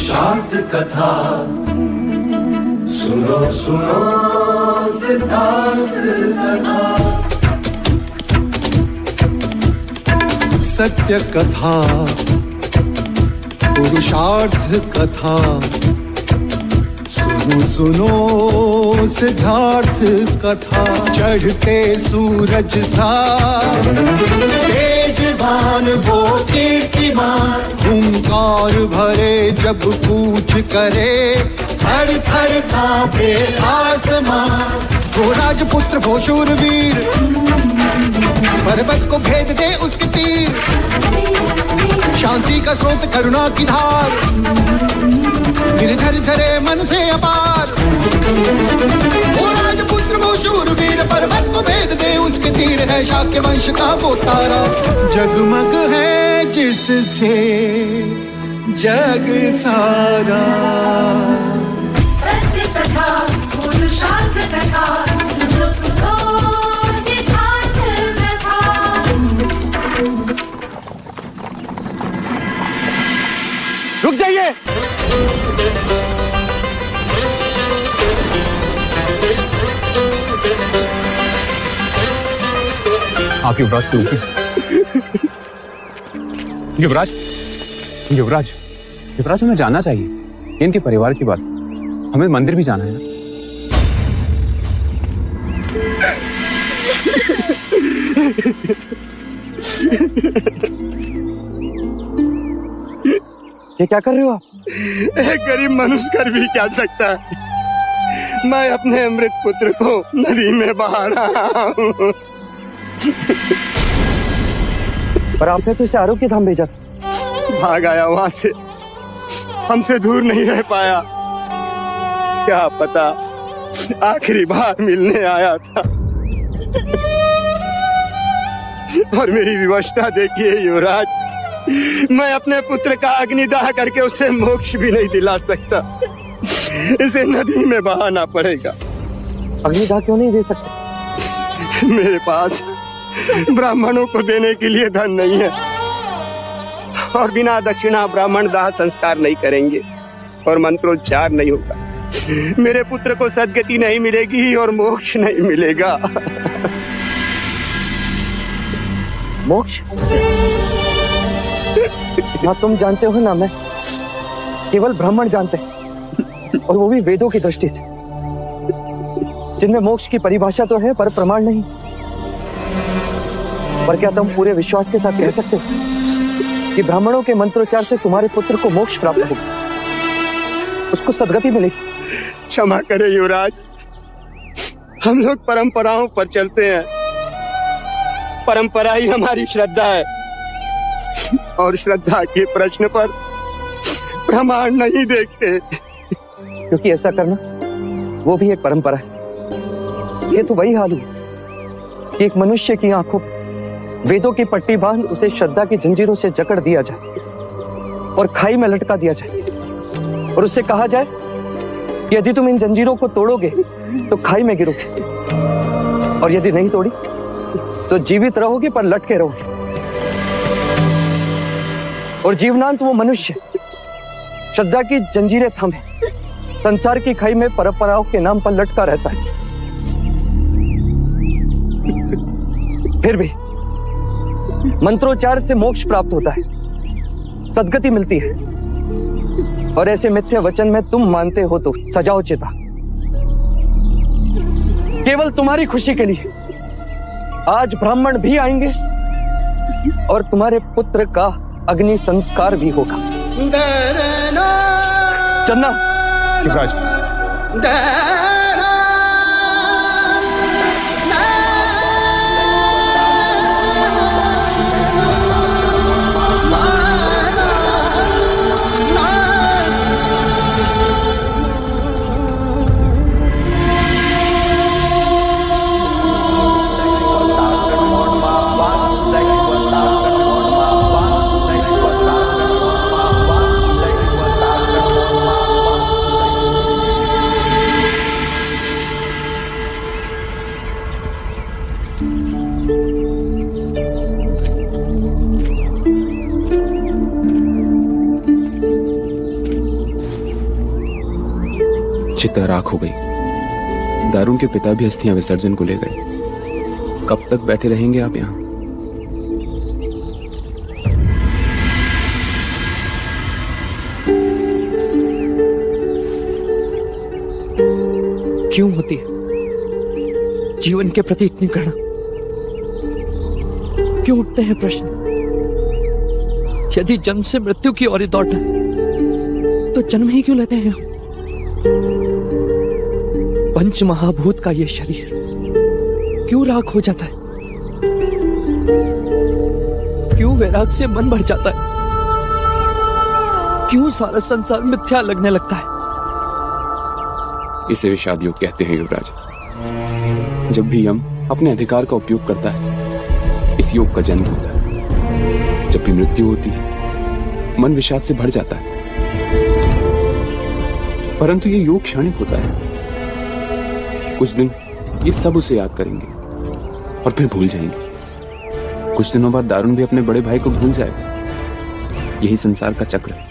पुरुषार्थ कथा सुनो सुनो सिद्धार्थ कथा। सत्य कथा पुरुषार्थ कथा सुनो सुनो सिद्धार्थ कथा। चढ़ते सूरज सा तेजवान वो कीर्तिमान, हुंकार भरे जब कूच करे थर थर कांपे आसमान। वो राजपुत्र वो शूरवीर, पर्वत को भेद दे उसके तीर, शांति का स्रोत करुणा की धार, गिरधर झरे मन से अपार। वो राजपुत्र वो शूरवीर, पर्वत को भेद दे उसके तीर, है शाक्य वंश का वो तारा, जगमग है जिससे जग सारा। सत्य कथा पुरुषार्थ कथा सुनो सुनो सिद्धार्थ कथा। रुक जाइए। आप युवराज क्यों? युवराज युवराज युवराज हमें जाना चाहिए, इनके परिवार की बात, हमें मंदिर भी जाना है ना। ये क्या कर रहे हो आप? एक गरीब मनुष्य कर भी क्या सकता है। मैं अपने अमृत पुत्र को नदी में बहा रहा हूँ। पर आपने तो इसे आरोग्य धाम भेजा। भाग आया वहां से, हमसे दूर नहीं रह पाया। क्या पता आखिरी बार मिलने आया था। और मेरी विवशता देखिए युवराज, मैं अपने पुत्र का अग्निदाह करके उसे मोक्ष भी नहीं दिला सकता। इसे नदी में बहाना पड़ेगा। अग्निदाह क्यों नहीं दे सकते? मेरे पास ब्राह्मणों को देने के लिए धन नहीं है, और बिना दक्षिणा ब्राह्मण दाह संस्कार नहीं करेंगे और मंत्रोच्चार नहीं होगा। मेरे पुत्र को सद्गति नहीं मिलेगी और मोक्ष नहीं मिलेगा। मोक्ष? ना तुम जानते हो ना मैं, केवल ब्राह्मण जानते हैं, और वो भी वेदों की दृष्टि से, जिनमें मोक्ष की परिभाषा तो है पर प्रमाण नहीं। पर क्या तुम पूरे विश्वास के साथ कह सकते हो कि ब्राह्मणों के मंत्रोच्चार से तुम्हारे पुत्र को मोक्ष प्राप्त होगा, उसको सद्गति मिलेगी? क्षमा करे युवराज, हम लोग परंपराओं पर चलते हैं। परंपरा ही हमारी श्रद्धा है, और श्रद्धा के प्रश्न पर प्रमाण नहीं देखते। क्योंकि ऐसा करना वो भी एक परंपरा है। ये तो वही हाल हुआ कि एक मनुष्य की आंखों वेदों की पट्टी बांध उसे श्रद्धा की जंजीरों से जकड़ दिया जाए और खाई में लटका दिया जाए, और उससे कहा जाए कि यदि तुम इन जंजीरों को तोड़ोगे तो खाई में गिरोगे, और यदि नहीं तोड़ी तो जीवित रहोगे पर लटके रहोगे। और जीवनांत वो मनुष्य श्रद्धा की जंजीरें थामे संसार की खाई में परंपराओं के नाम पर लटका रहता है। फिर भी मंत्रोच्चार से मोक्ष प्राप्त होता है, सद्गति मिलती है, और ऐसे मिथ्या वचन में तुम मानते हो तो सजाओ चिता। केवल तुम्हारी खुशी के लिए आज ब्राह्मण भी आएंगे और तुम्हारे पुत्र का अग्नि संस्कार भी होगा। चन्ना, युवराज, चिता राख हो गई। दारुण के पिता भी अस्थियां विसर्जन को ले गए। कब तक बैठे रहेंगे आप यहाँ? क्यों होती है जीवन के प्रति इतनी घृणा? क्यों उठते हैं प्रश्न? यदि जन्म से मृत्यु की ओर ही दौड़ना है, तो जन्म ही क्यों लेते हैं? पंच महाभूत का ये शरीर क्यों राख हो जाता है? क्यों वैराग से मन भर जाता है? क्यों सारा संसार मिथ्या लगने लगता है? इसे विषाद योग कहते हैं युवराज। जब भी यम अपने अधिकार का उपयोग करता है, इस योग का जन्म होता है। जब भी मृत्यु होती है, मन विषाद से भर जाता है। परंतु ये योग क्षणिक होता है। कुछ दिन ये सब उसे याद करेंगे और फिर भूल जाएंगे। कुछ दिनों बाद दारुण भी अपने बड़े भाई को भूल जाएगा। यही संसार का चक्र है।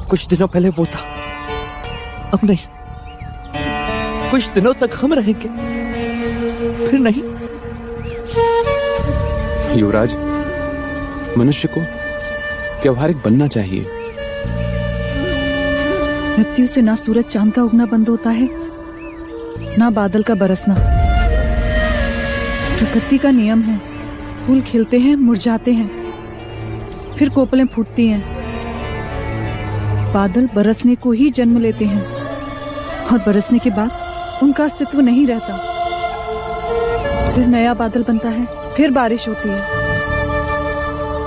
कुछ दिनों पहले वो था, अब नहीं। कुछ दिनों तक हम रहेंगे, फिर नहीं। युवराज, मनुष्य को व्यवहारिक बनना चाहिए। मृत्यु से ना सूरज चांद का उगना बंद होता है, ना बादल का बरसना। प्रकृति का नियम है, फूल खिलते हैं, मुरझाते हैं, फिर कोपलें फूटती हैं। बादल बरसने को ही जन्म लेते हैं और बरसने के बाद उनका अस्तित्व नहीं रहता। फिर नया बादल बनता है, फिर बारिश होती है।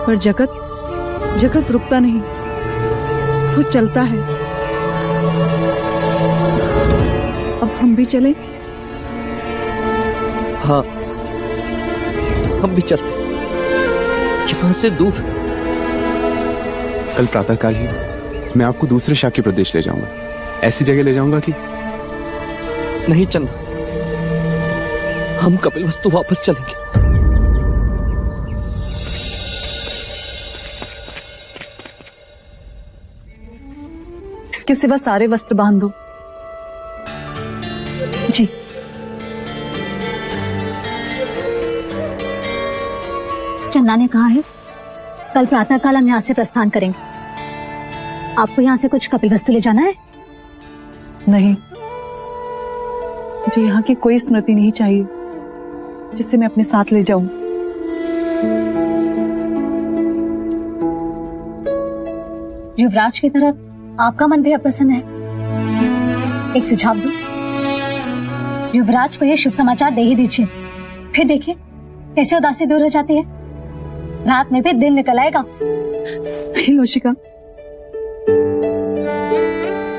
पर जगत रुकता नहीं, वो चलता है। अब हम भी चलें? हाँ, हम भी चलते, यहाँ से दूर। कल प्रातःकाल ही मैं आपको दूसरे शाक्य प्रदेश ले जाऊंगा। ऐसी जगह ले जाऊंगा कि नहीं चलना, हम कपिलवस्तु वापस चलेंगे। इसके सिवा सारे वस्त्र बांध दो। जी। चन्ना ने कहा है कल प्रातःकाल हम यहाँ से प्रस्थान करेंगे। आपको यहाँ से कुछ कपिलवस्तु ले जाना है? नहीं, मुझे यहाँ की कोई स्मृति नहीं चाहिए जिसे मैं अपने साथ ले जाऊं। युवराज की तरफ आपका मन भी अप्रसन्न है। एक सुझाव दूं, युवराज को यह शुभ समाचार दे ही दीजिए, फिर देखिए कैसे उदासी दूर हो जाती है। रात में भी दिन निकल आएगा। नहीं लोशिका,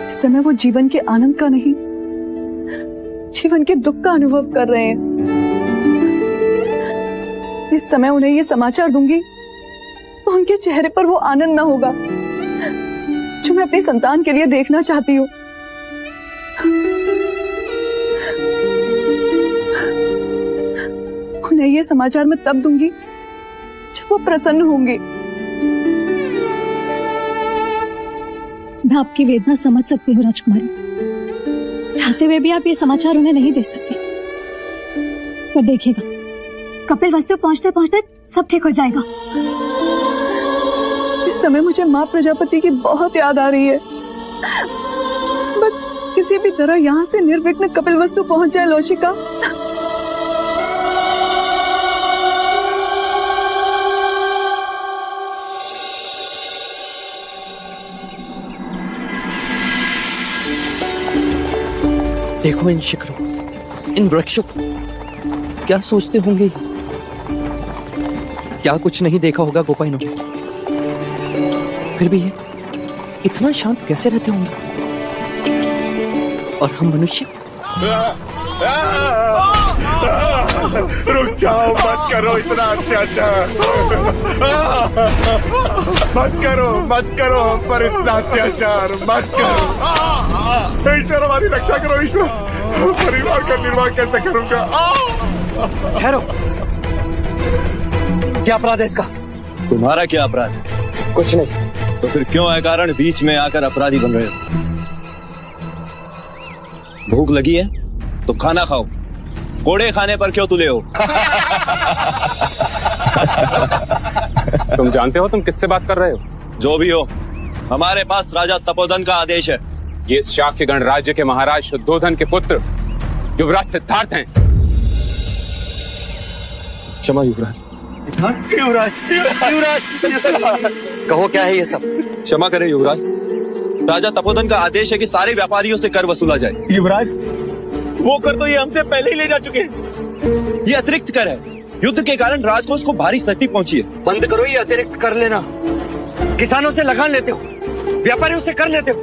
इस समय वो जीवन के आनंद का नहीं, जीवन के दुख का अनुभव कर रहे हैं। इस समय उन्हें ये समाचार दूंगी तो उनके चेहरे पर वो आनंद ना होगा जो मैं अपनी संतान के लिए देखना चाहती हूँ। उन्हें ये समाचार मैं तब दूंगी जब वो प्रसन्न होंगे। मैं आपकी वेदना समझ सकती हूँ राजकुमारी, चाहते हुए भी आप ये समाचार उन्हें नहीं दे सकते। पर देखिएगा, कपिलवस्तु पहुंचते पहुंचते सब ठीक हो जाएगा। इस समय मुझे माँ प्रजापति की बहुत याद आ रही है। बस किसी भी तरह यहाँ से निर्विघ्न कपिलवस्तु पहुंच जाए लोशिका। देखो इन शिखरों, इन वृक्षों को, क्या सोचते होंगे? क्या कुछ नहीं देखा होगा गोपाइनों? फिर भी ये इतना शांत कैसे रहते होंगे? और हम मनुष्य? रुक जाओ, मत करो इतना अत्याचार। मत करो हम पर इतना अत्याचार, मत करो। ईश्वर हमारी रक्षा करो, ईश्वर। परिवार का निर्वाह कैसे करूंगा? ठहरो, क्या अपराध है इसका? तुम्हारा क्या अपराध है? कुछ नहीं। तो फिर क्यों अकारण बीच में आकर अपराधी बन रहे हो? भूख लगी है तो खाना खाओ, कोड़े खाने पर क्यों तुले हो? तुम जानते हो तुम किससे बात कर रहे हो? जो भी हो, हमारे पास राजा तपोधन का आदेश है। ये शाक्यगण राज्य के महाराज शुद्धोधन के पुत्र युवराज सिद्धार्थ हैं। क्षमा युवराज। युवराज, युवराज, कहो क्या है ये सब? क्षमा करें युवराज, राजा तपोधन का आदेश है कि सारे व्यापारियों से कर वसूला जाए। युवराज, वो कर तो ये हमसे पहले ही ले जा चुके हैं। ये अतिरिक्त कर है, युद्ध के कारण राजकोष को भारी क्षति पहुंची है। बंद करो ये अतिरिक्त कर लेना। किसानों से लगान लेते हो, व्यापारियों से कर लेते हो,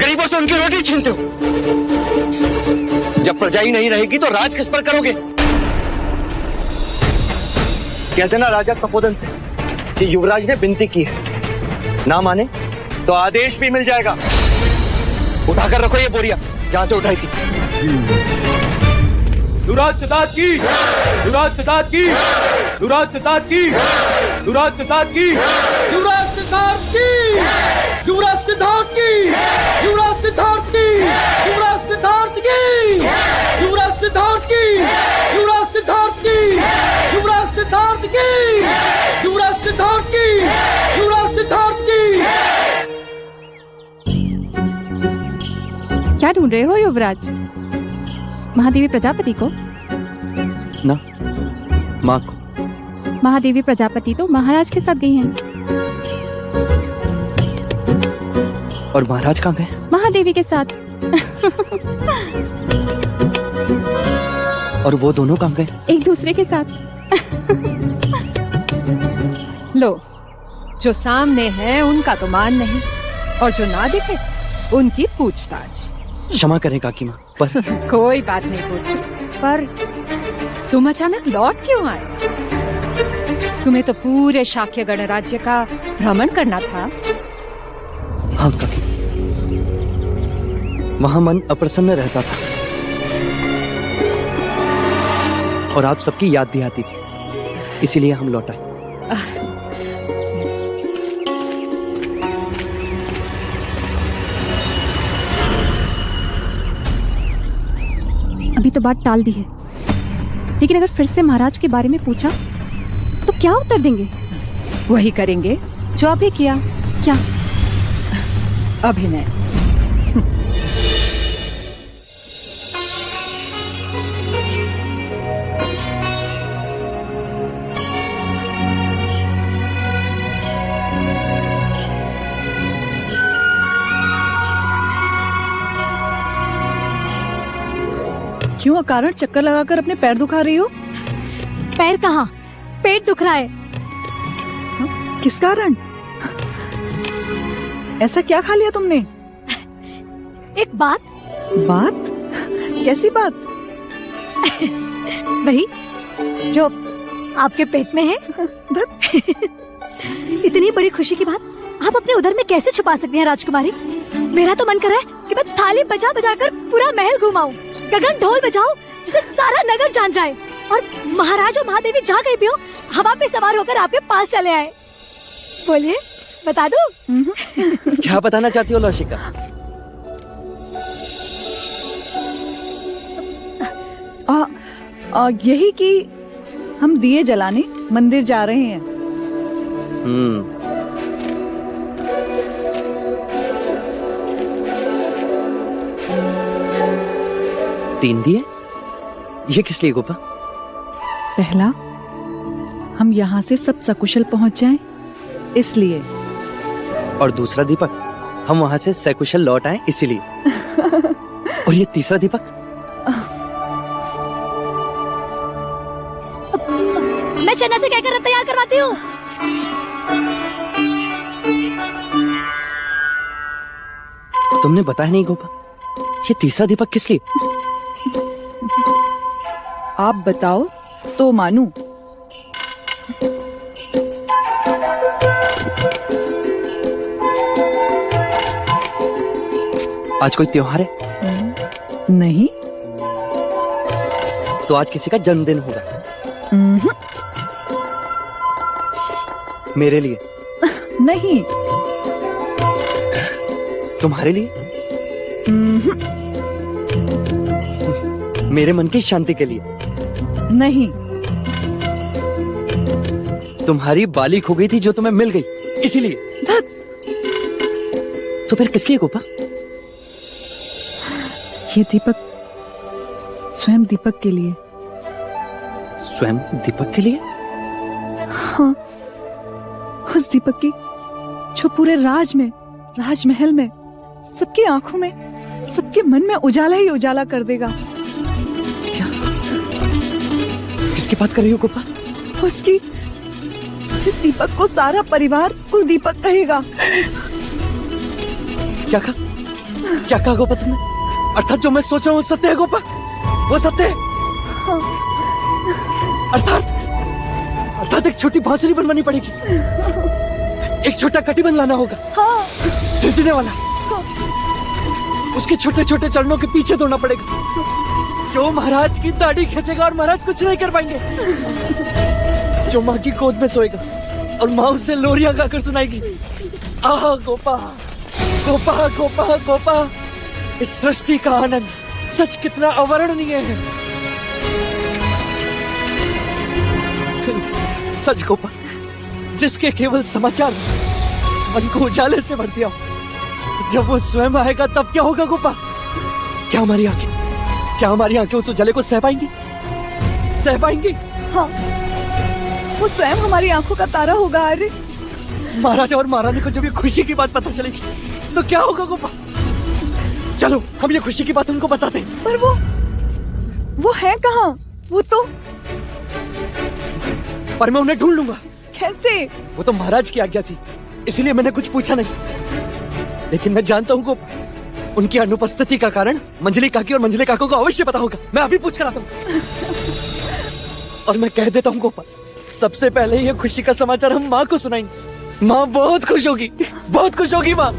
गरीबों से उनकी रोटी छीनते हो। जब प्रजा ही नहीं रहेगी तो राज किस पर करोगे? कह देना राजा तपोधन से कि युवराज ने विनती की है, ना माने तो आदेश भी मिल जाएगा। उठाकर रखो ये बोरिया जहां से उठाई थी। युवराज सिद्धार्थ की, युवराज सिद्धार्थ की, युवराज सिद्धार्थ की, युवराज सिद्धार्थ की, युवराज सिद्धार्थ की, युवराज सिद्धार्थ की, युवराज सिद्धार्थ की, युवराज सिद्धार्थ की, युवराज सिद्धार्थ की, युवराज सिद्धार्थ की, युवराज सिद्धार्थ की, युवराज सिद्धार्थ की, युवराज सिद्धार्थ की। क्या ढूंढ रहे हो युवराज? महादेवी प्रजापति को? ना, माँ को। महादेवी प्रजापति तो महाराज के साथ गई हैं। और महाराज कहाँ गए? महादेवी के साथ। और वो दोनों कहाँ गए? एक दूसरे के साथ। लो, जो सामने है उनका तो मान नहीं, और जो ना दिखे उनकी पूछताछ। क्षमा करें काकी माँ, पर कोई बात नहीं पुत्र, पर तुम अचानक लौट क्यों आए? तुम्हें तो पूरे शाक्य गणराज्य का भ्रमण करना था। हाँ काकी, वहाँ मन अप्रसन्न रहता था और आप सबकी याद भी आती थी, इसीलिए हम लौट आए। अभी तो बात टाल दी है, लेकिन अगर फिर से महाराज के बारे में पूछा तो क्या उत्तर देंगे? वही करेंगे जो अभी किया। क्या? अभिनय। क्यों अकारण चक्कर लगाकर अपने पैर दुखा रही हो? पैर कहाँ, पेट दुख रहा है। किस कारण? ऐसा क्या खा लिया तुमने? एक बात। बात? कैसी बात? वही जो आपके पेट में है। इतनी बड़ी खुशी की बात आप अपने उदर में कैसे छुपा सकती हैं राजकुमारी? मेरा तो मन कर रहा है कि मैं थाली बजा बजा कर पूरा महल घुमाऊं, गगन ढोल बजाओ जिसे सारा नगर जान जाए, और महाराज और महादेवी जहाँ कहीं भी हो हवा पे सवार होकर आपके पास चले आए। बोलिए, बता दूं? क्या बताना चाहती हो लौशिका? यही कि हम दिए जलाने मंदिर जा रहे हैं। तीन दिए? ये किस लिए गोपा? पहला, हम यहाँ से सब सकुशल पहुँच जाएं, इसलिए। और दूसरा दीपक, हम वहाँ से सकुशल लौट आए, इसीलिए। और ये तीसरा दीपक? मैं चन्ना से कहकर तैयार करवाती हूँ। तुमने बताया नहीं गोपा, ये तीसरा दीपक किस लिए? आप बताओ तो मानूं। आज कोई त्योहार है? नहीं। तो आज किसी का जन्मदिन होगा? मेरे लिए? नहीं। तुम्हारे लिए? मेरे मन की शांति के लिए। नहीं, तुम्हारी बाली खो गई थी जो तुम्हें मिल गई, इसीलिए। तो फिर किस लिए गोपा? ये दीपक स्वयं दीपक के लिए। स्वयं दीपक के लिए? हाँ, उस दीपक की जो पूरे राजमहल में सबकी आंखों में, सबके मन में उजाला ही उजाला कर देगा। क्या? किसकी बात कर रही हो गोपा? उसकी, जिस दीपक को सारा परिवार कुल दीपक कहेगा। क्या कहा गोपा तुमने? अर्थात जो मैं सोच रहा हूँ सत्य है गोपा? वो सत्य है? हाँ। अर्थात एक छोटी बांसुरी बनवानी पड़ेगी, एक छोटा कटिबंध लाना होगा। हाँ। झुंझुने वाला। हाँ। उसके छोटे छोटे चरणों के पीछे दौड़ना पड़ेगा, जो महाराज की दाढ़ी खींचेगा और महाराज कुछ नहीं कर पाएंगे। जो माँ की गोद में सोएगा और माँ उसे लोरियां गाकर सुनाएगी। आहा गोपा, गोपा गोपा गोपा, इस सृष्टि का आनंद सच कितना अवर्णनीय है। सच गोपा, जिसके केवल समाचार मन को उजाले से भर दिया, जब वो स्वयं आएगा तब क्या होगा गोपा? क्या हमारी आंखें उस उजाले को सह पाएंगी? हाँ, वो स्वयं हमारी आंखों का तारा होगा। अरे महाराजा और महारानी को जब ये खुशी की बात पता चलेगी तो क्या होगा गोपा? चलो हम ये खुशी की बात उनको बताते हैं। पर वो है कहाँ? वो तो, पर मैं उन्हें ढूंढ लूंगा। कैसे? वो तो महाराज की आज्ञा थी, इसीलिए मैंने कुछ पूछा नहीं। लेकिन मैं जानता हूँ गोपा, उनकी अनुपस्थिति का कारण मंजली काकी और मंजली काको को अवश्य पता होगा। मैं अभी पूछ कर आता हूँ। और मैं कह देता हूँ गोपा, सबसे पहले ये खुशी का समाचार हम माँ को सुनाएंगे। माँ बहुत खुश होगी माँ।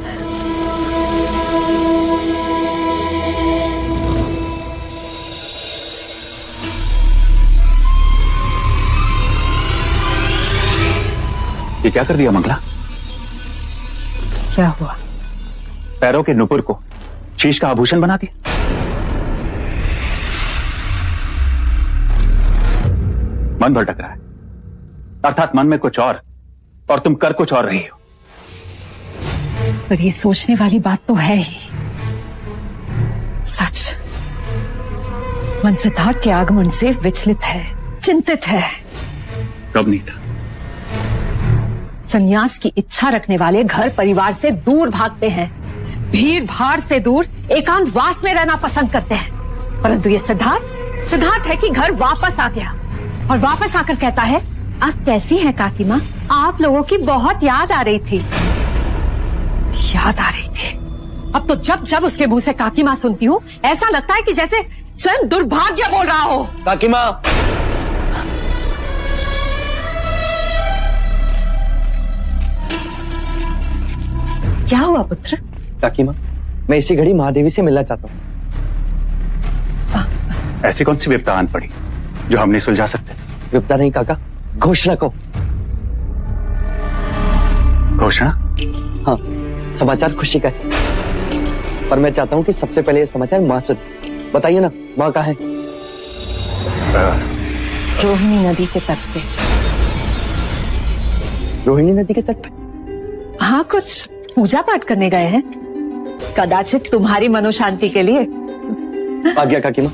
ये क्या कर दिया मंगला? क्या हुआ? पैरों के नुपुर को शीश का आभूषण बना दिया। मन भटक रहा है, अर्थात मन में कुछ और तुम कर कुछ और रही हो। पर ये सोचने वाली बात तो है ही। सच, मन सिद्धार्थ के आगमन से विचलित है, चिंतित है। कब नहीं था? संन्यास की इच्छा रखने वाले घर परिवार से दूर भागते हैं, भीड़ भाड़ से दूर एकांतवास में रहना पसंद करते हैं। परंतु ये सिद्धार्थ है कि घर वापस आ गया और वापस आकर कहता है, आप कैसी हैं काकी माँ? आप लोगों की बहुत याद आ रही थी। अब तो जब जब उसके मुंह से काकी माँ सुनती हूँ, ऐसा लगता है कि जैसे स्वयं दुर्भाग्य बोल रहा हो। काकी माँ, क्या हुआ पुत्र? काकी माँ, मैं इसी घड़ी महादेवी से मिलना चाहता हूँ। ऐसी कौन सी विपदा आन पड़ी जो हम नहीं सुलझा सकते? विपदा नहीं काका, घोषणा को। घोषणा? हाँ, समाचार खुशी का है, पर मैं चाहता हूँ कि सबसे पहले ये समाचार माँ सुन। बताइए ना, माँ कहाँ है? रोहिणी नदी के तट पे। रोहिणी नदी के तट पे? हाँ, कुछ पूजा पाठ करने गए हैं, कदाचित तुम्हारी मनोशांति के लिए। आ गया काकी माँ,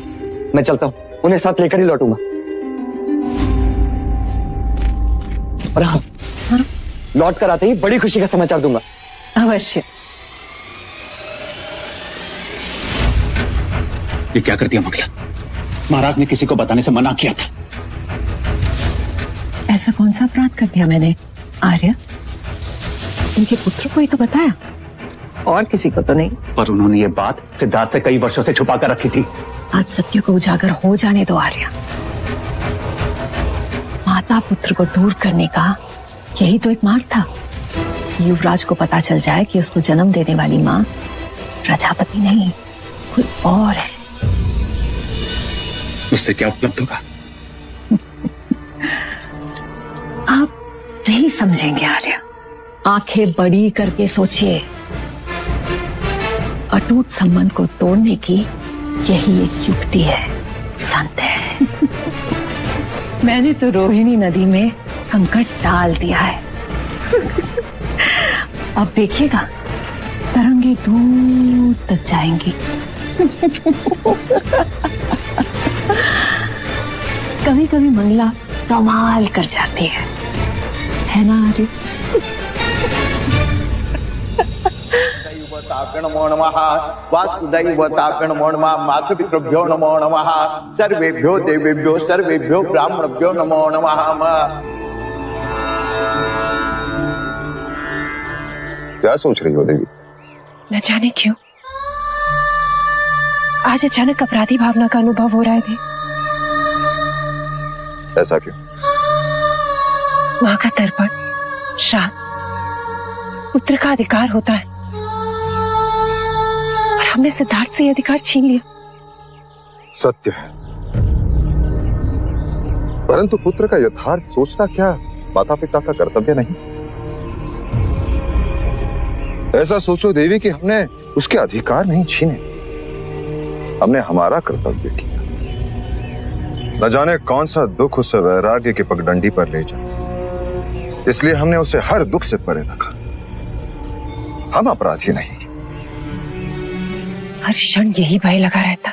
मैं चलता हूँ, उन्हें साथ लेकर ही लौटूंगा। और हाँ, लौट कर आते ही बड़ी खुशी का समाचार दूंगा। अवश्य। ये क्या कर दिया मंगला? महाराज ने किसी को बताने से मना किया था। ऐसा कौन सा अपराध कर दिया मैंने आर्य? उनके पुत्र को ही तो बताया, और किसी को तो नहीं। पर उन्होंने ये बात सिद्धार्थ से कई वर्षों से छुपा कर रखी थी। आज सत्य को उजागर हो जाने दो आर्य। माता पुत्र को दूर करने का यही तो एक मार्ग था। युवराज को पता चल जाए कि उसको जन्म देने वाली माँ प्रजापति नहीं, कोई और है। उससे क्या उपलब्ध होगा? आप नहीं समझेंगे आर्य। आंखें बड़ी करके सोचिए। अटूट संबंध को तोड़ने की यही एक युक्ति है। पसंद है। मैंने तो रोहिणी नदी में कंकड़ डाल दिया है। अब देखिएगा, तरंगे दूर तक जाएंगी। कभी कभी मंगला कमाल कर जाती है ना आर्य? नमो नमः वासुदैवताभ्यो नमो नमः मातृपितृभ्यो नमो नमः सर्वेभ्यो देवेभ्यो सर्वेभ्यो ब्राह्मणभ्यो नमो नमः। क्या सोच रही हो देवी? न जाने क्यों आज अचानक अपराधी भावना का अनुभव हो रहा है। ऐसा क्यों? माँ का तर्पण, श्राद्ध, पुत्र का अधिकार होता है और हमने सिद्धार्थ से यह अधिकार छीन लिया। सत्य है, परंतु पुत्र का यथार्थ सोचना क्या माता पिता का कर्तव्य नहीं? ऐसा सोचो देवी कि हमने उसके अधिकार नहीं छीने, हमने हमारा कर्तव्य किया। न जाने कौन सा दुख उसे वैराग्य की पगडंडी पर ले जाए, इसलिए हमने उसे हर दुख से परे रखा। हम अपराधी नहीं। हर क्षण यही भय लगा रहता,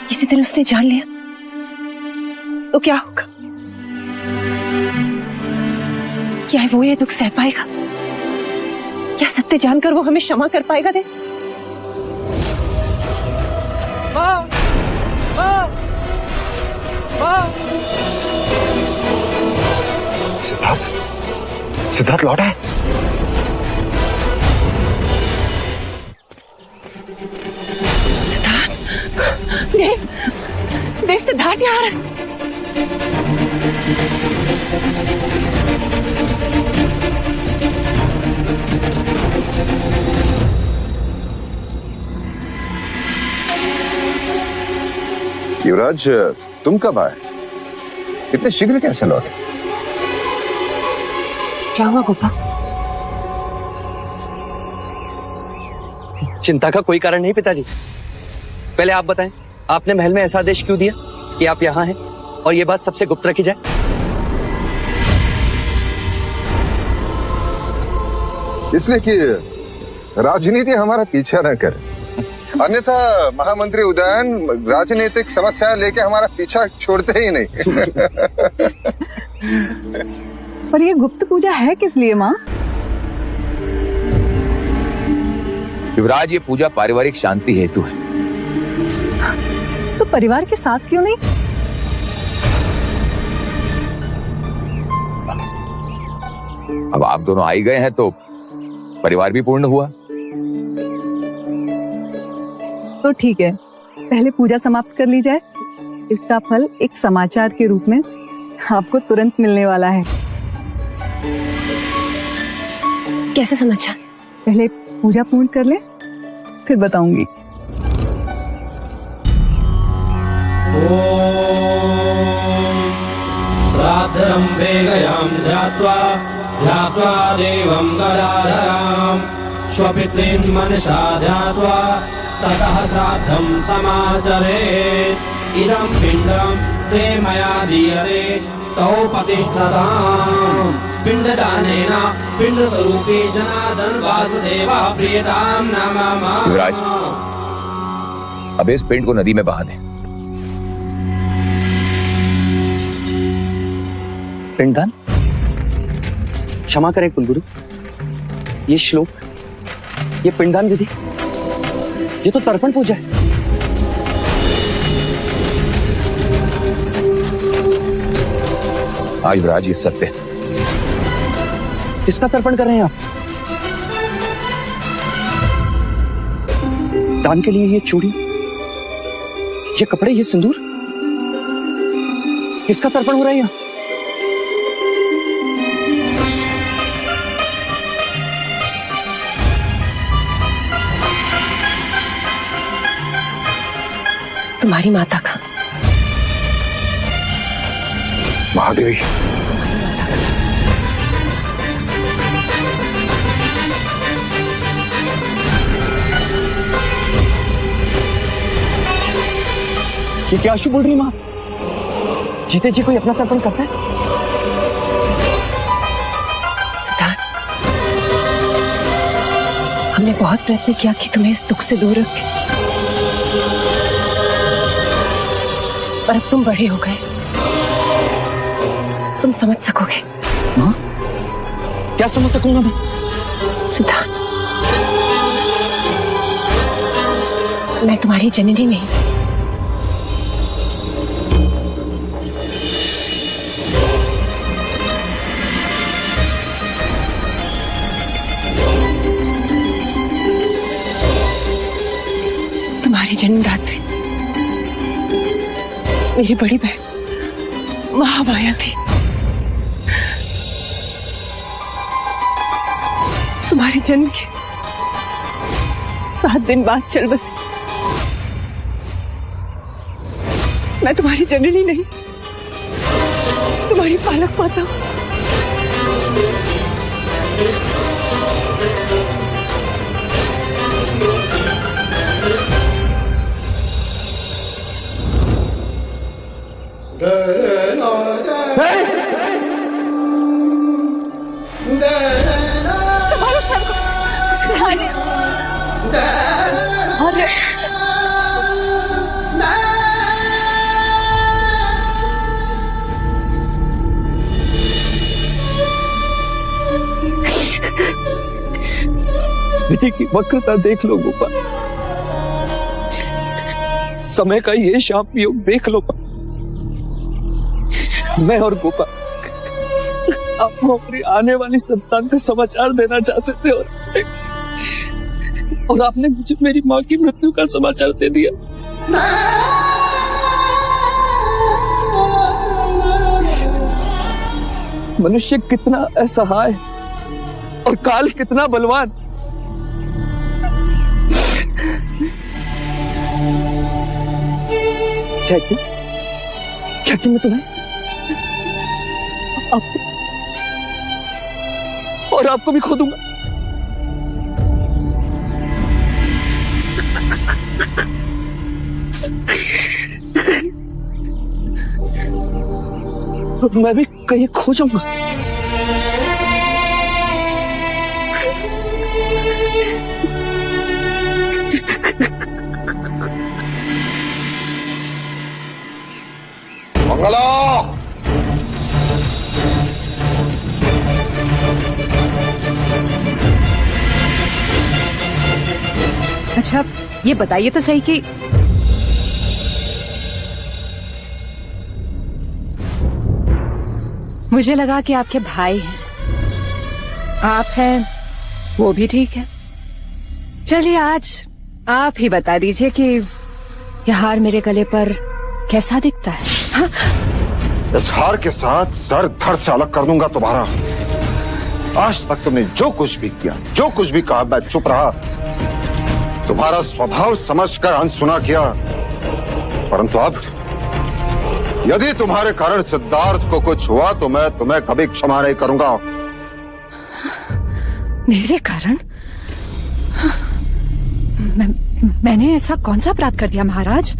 किसी दिन उसने जान लिया तो क्या होगा? क्या वो ये दुख सह पाएगा? क्या सत्य जानकर वो हमें क्षमा कर पाएगा? दे सिद्धार्थ, सिद्धार्थ लौटा है। सिद्धार्थ, देख सिद्धार्थ यहाँ आ रहा है। युवराज, तुम कब आए? इतने शीघ्र कैसे लौटे? क्या हुआ गोपा? चिंता का कोई कारण नहीं पिताजी। पहले आप बताएं, आपने महल में ऐसा आदेश क्यों दिया कि आप यहाँ हैं और ये बात सबसे गुप्त रखी जाए? इसलिए कि राजनीति हमारा पीछा न करे, अन्यथा महामंत्री उदयन राजनीतिक समस्या लेके हमारा पीछा छोड़ते ही नहीं। पर ये गुप्त पूजा है किस लिए माँ? युवराज, ये पूजा पारिवारिक शांति हेतु है। तो परिवार के साथ क्यों नहीं? अब आप दोनों आई गए हैं तो परिवार भी पूर्ण हुआ। तो ठीक है, पहले पूजा समाप्त कर ली जाए। इसका फल एक समाचार के रूप में आपको तुरंत मिलने वाला है। कैसे समाचार? पहले पूजा पूर्ण कर ले, फिर बताऊंगी। श्राद्धरम्भे गयां ध्यात्वा ध्यात्वा देवं गदाधरां स्वपितॄन् मनसा ध्यात्वा ततः श्राद्धं समाचरेत्। इदं पिण्डं ते मया दीयते तौ प्रतिष्ठताम्। पिण्डदानेन पिण्डस्वरूपे जनार्दन वासुदेवा प्रियतां नमः। युवराज, अब इस पिंड को नदी में बहा दें। पिंडदान? क्षमा करें कुलगुरु, ये श्लोक, ये पिंडदान विधि, ये तो तर्पण पूजा है। हाँ युवराज, ये सत्य है। किसका तर्पण कर रहे हैं आप? दान के लिए ये चूड़ी, ये कपड़े, ये सिंदूर, किसका तर्पण हो रहा है यहाँ? तुम्हारी माता का। महादेवी, ये क्या आशु बोल रही माँ? जीते जी कोई अपना तर्पण करता है? सिद्धार्थ, हमने बहुत प्रयत्न किया कि तुम्हें इस दुख से दूर रखें, पर अब तुम बड़े हो गए, तुम समझ सकोगे। माँ, क्या समझ सकूंगा मैं? सिद्धार्थ, मैं तुम्हारी जननी नहीं, तुम्हारी जन्मदात्री मेरी बड़ी बहन महामाया थी। तुम्हारे जन्म के 7 दिन बाद चल बसी। मैं तुम्हारी जननी नहीं, तुम्हारी पालक माता हूं। संभालो सर को। अरे विधि की वक्रता देख लो गोपाल, समय का ये शाप योग देख लो। मैं और गोपाल आपको अपनी आने वाली संतान का समाचार देना चाहते थे और आपने मुझे मेरी माँ की मृत्यु का समाचार दे दिया। मनुष्य कितना असहाय और काल कितना बलवान। क्या मैं तुम्हें आपको और आपको भी खो दूंगा। और मैं भी कहीं खो जाऊंगा। मंगला, अच्छा ये बताइए तो सही कि मुझे लगा कि आपके भाई हैं, आप हैं वो भी ठीक है। चलिए आज आप ही बता दीजिए कि यह हार मेरे गले पर कैसा दिखता है। हाँ? इस हार के साथ सर धड़ से अलग कर दूंगा तुम्हारा। आज तक तुमने जो कुछ भी किया, जो कुछ भी कहा, मैं चुप रहा, तुम्हारा स्वभाव समझकर अनसुना किया। परंतु अब यदि तुम्हारे कारण सिद्धार्थ को कुछ हुआ तो मैं तुम्हें कभी क्षमा नहीं करूंगा। मेरे कारण? मैंने ऐसा कौन सा अपराध कर दिया महाराज?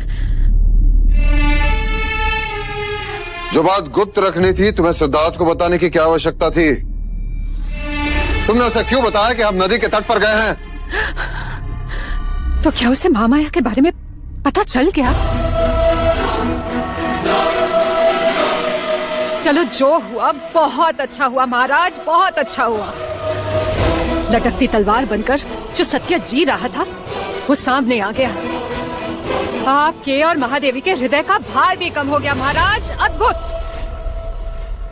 जो बात गुप्त रखनी थी तुम्हें सिद्धार्थ को बताने की क्या आवश्यकता थी? तुमने उसे क्यों बताया कि हम नदी के तट पर गए हैं? तो क्या उसे महामाया के बारे में पता चल गया? चलो जो हुआ बहुत अच्छा हुआ महाराज, बहुत अच्छा हुआ। लटकती तलवार बनकर जो सत्य जी रहा था वो सामने आ गया। आपके और महादेवी के हृदय का भार भी कम हो गया महाराज, अद्भुत।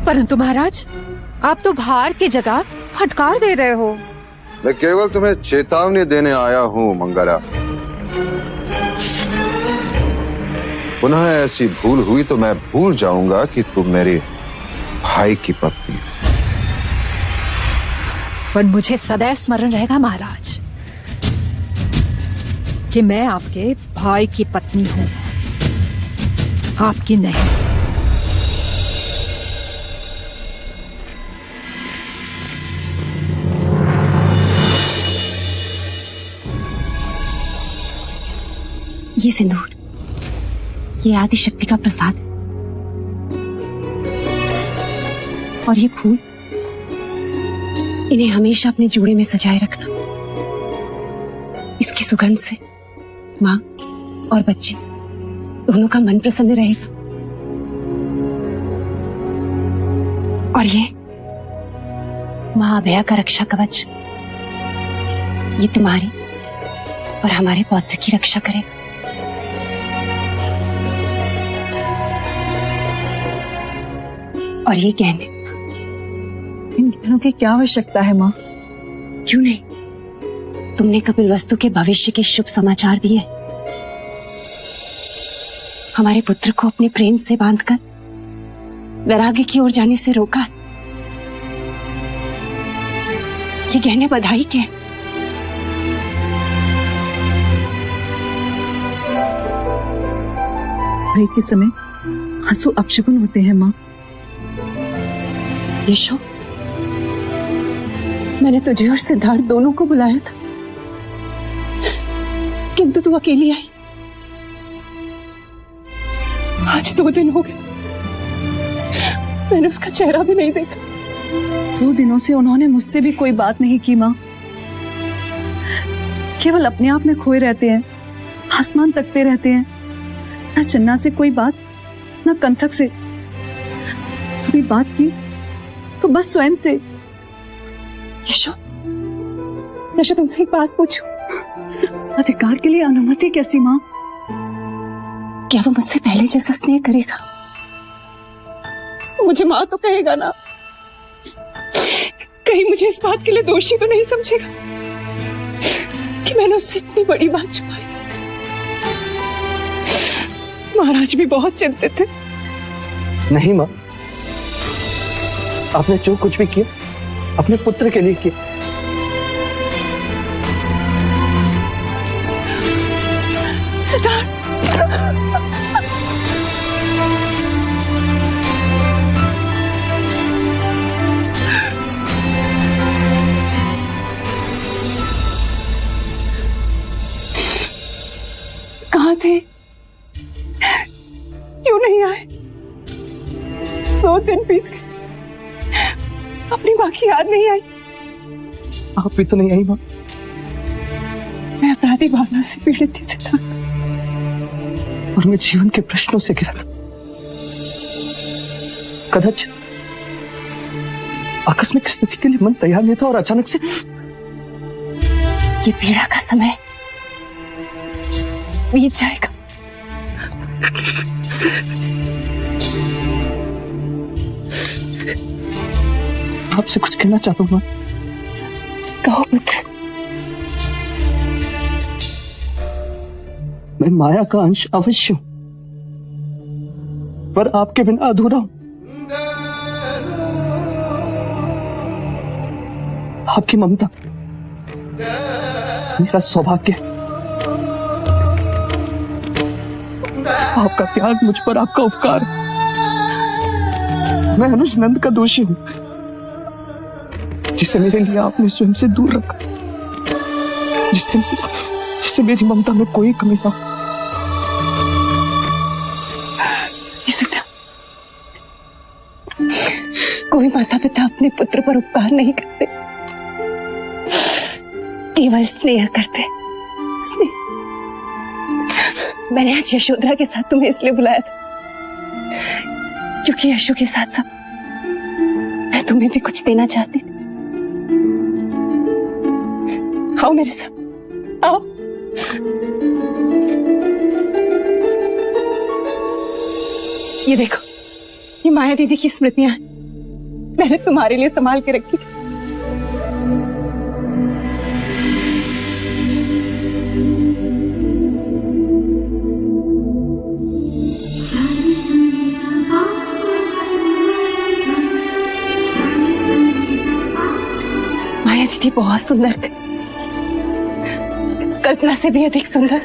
परंतु महाराज आप तो भार की जगह फटकार दे रहे हो। मैं केवल तुम्हें चेतावनी देने आया हूँ मंगला। पुनः ऐसी भूल हुई तो मैं भूल जाऊंगा कि तुम मेरे भाई की पत्नी हो। पर मुझे सदैव स्मरण रहेगा महाराज कि मैं आपके भाई की पत्नी हूं, आपकी नहीं। ये सिंदूर ये आदि शक्ति का प्रसाद है। और ये फूल, इन्हें हमेशा अपने जूड़े में सजाए रखना। इसकी सुगंध से माँ और बच्चे दोनों का मन प्रसन्न रहेगा। और ये माँ अभया का रक्षा कवच, ये तुम्हारी और हमारे पौत्र की रक्षा करेगा। और ये गहने, इन गहनों की क्या आवश्यकता है माँ? क्यों नहीं, तुमने कपिलवस्तु के भविष्य के शुभ समाचार दिए। हमारे पुत्र को अपने प्रेम से बांधकर वैराग्य की ओर जाने से रोका है। ये गहने बधाई के हैं। भय के समय आंसू अपशकुन होते हैं माँ। यशो, मैंने तुझे और सिद्धार्थ दोनों को बुलाया था, किंतु तू अकेली आई। आज 2 दिन हो गए, मैंने उसका चेहरा भी नहीं देखा। 2 दिनों से उन्होंने मुझसे भी कोई बात नहीं की माँ। केवल अपने आप में खोए रहते हैं, आसमान तकते रहते हैं। न चन्ना से कोई बात, न कंथक से। कभी बात की तो बस स्वयं से। यशो, यशो, तुमसे एक बात पूछूं? अधिकार के लिए अनुमति कैसी माँ? क्या वो मुझसे पहले जैसा स्नेह करेगा? मुझे माँ तो कहेगा ना? कहीं मुझे इस बात के लिए दोषी तो नहीं समझेगा कि मैंने उससे इतनी बड़ी बात छुपाई? महाराज भी बहुत चिंतित थे। नहीं माँ, आपने जो कुछ भी किया अपने पुत्र के लिए किया। सिद्धार्थ, कहाँ थे? क्यों नहीं आए? 2 दिन बीत गए, अपनी माँ की याद नहीं आई। आप भी तो नहीं आई माँ। मैं अपराधी भावना से पीड़ित थी सिद्धार्थ, और मैं जीवन के प्रश्नों से घिरा था। कदाचित आकस्मिक स्थिति के लिए मन तैयार नहीं था और अचानक से ये पीड़ा का समय बीत जाएगा। आपसे कुछ कहना चाहता हूँ। कहो पुत्र। मैं माया का अंश अवश्य हूं, पर आपके बिना अधूरा हूं। आपकी ममता मेरा सौभाग्य है। आपका त्याग मुझ पर आपका उपकार है। मैं अनुज नंद का दोषी हूं, जिसे मेरे लिए आपने स्वयं से दूर रखा, जिससे मेरी ममता में कोई कमी ना हो। कोई माता पिता अपने पुत्र पर उपकार नहीं करते, केवल स्नेह करते। स्नेह। मैंने आज यशोधरा के साथ तुम्हें इसलिए बुलाया था क्योंकि यशो के साथ साथ मैं तुम्हें भी कुछ देना चाहती थी। आओ मेरे साथ, आओ। ये देखो, ये माया दीदी की स्मृतियां हैं, मैंने तुम्हारे लिए संभाल के रखी थी। माया दीदी बहुत सुंदर थे, कल्पना से भी अधिक सुंदर।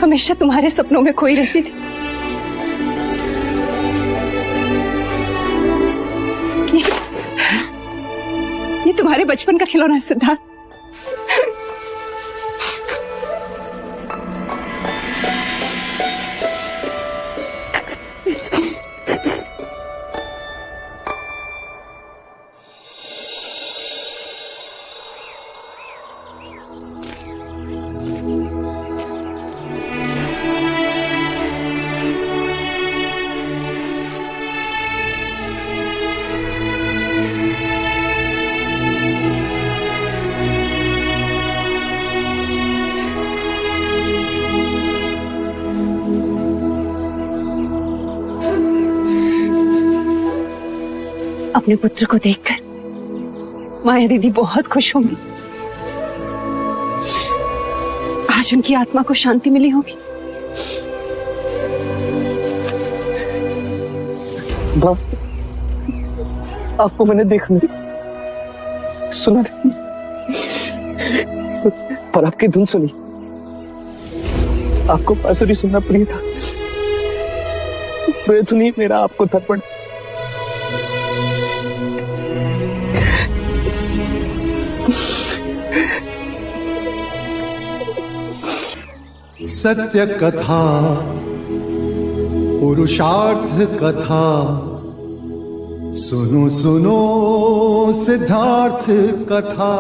हमेशा तुम्हारे सपनों में खोई रहती थी। ये तुम्हारे बचपन का खिलौना है सिद्धार्थ। अपने पुत्र को देखकर माया दीदी बहुत खुश होंगी। आज उनकी आत्मा को शांति मिली होगी। माँ, आपको मैंने देखा नहीं, सुना नहीं, पर आपकी धुन सुनी। आपको बांसुरी सुनना प्रिय था, वे धुन ही मेरा आपको तर्पण। सत्य कथा, पुरुषार्थ कथा, सुनो सुनो सिद्धार्थ कथा।